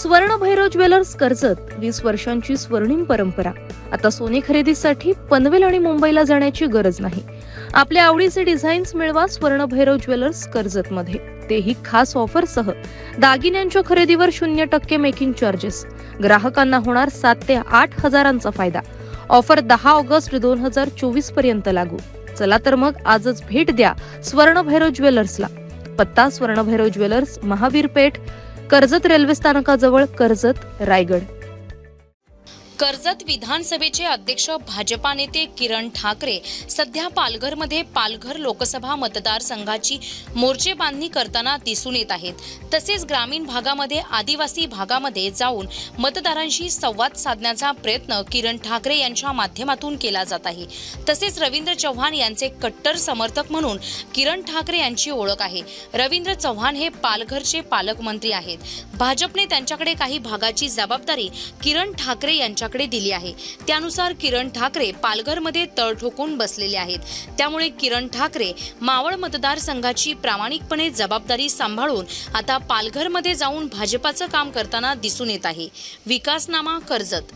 स्वर्ण भैरव ज्वेलर्स कर्जत 20 वर्षांची स्वर्णिम परंपरा। आता सोने खरेदीसाठी पनवेल आणि मुंबईला जाण्याची गरज नाही। आपल्या आवडीचे डिझाईन्स मिळवा स्वर्ण भैरव ज्वेलर्स कर्जत मध्ये, तेही खास ऑफर सह। दागिन्यांच्या खरेदीवर 0% मेकिंग चार्जेस। ग्राहकांना होणार 7 ते 8 हजारांचा फायदा। ऑफर 10 ऑगस्ट 2024 पर्यंत लागू। चला तर मग आजच भेट द्या स्वर्ण भैरव ज्वेलर्सला। पत्ता स्वर्ण भैरव ज्वेलर्स, महावीर पेठ, कर्जत रेल्वे स्थानकाजवळ, कर्जत, रायगड। कर्जत विधानसभेचे अध्यक्ष भाजपा नेते किरण ठाकरे सध्या पालघरमध्ये पालघर लोकसभा मतदारसंघाची मोर्चे बांधणी करताना दिसून येत आहेत। तसेच ग्रामीण भागामध्ये, आदिवासी भागामध्ये जाऊन मतदारांशी संवाद साधण्याचा प्रयत्न किरण ठाकरे यांच्या माध्यमातून केला जात आहे। तसेच रवींद्र चव्हाण यांचे कट्टर समर्थक म्हणून किरण ठाकरे यांची ओळख आहे। रवींद्र चव्हाण हे पालघरचे पालकमंत्री आहेत। भाजपने त्यांच्याकडे काही भागाची जबाबदारी किरण ठाकरे यांच्याकडे दिली आहे। त्यानुसार किरण ठाकरे पालघरमध्ये तळ ठोकून बसलेले आहेत। त्यामुळे किरण ठाकरे मावळ मतदारसंघाची प्रामाणिकपणे जबाबदारी सांभाळून आता पालघरमध्ये जाऊन भाजपाचं काम करताना दिसून येत आहे। विकासनामा कर्जत।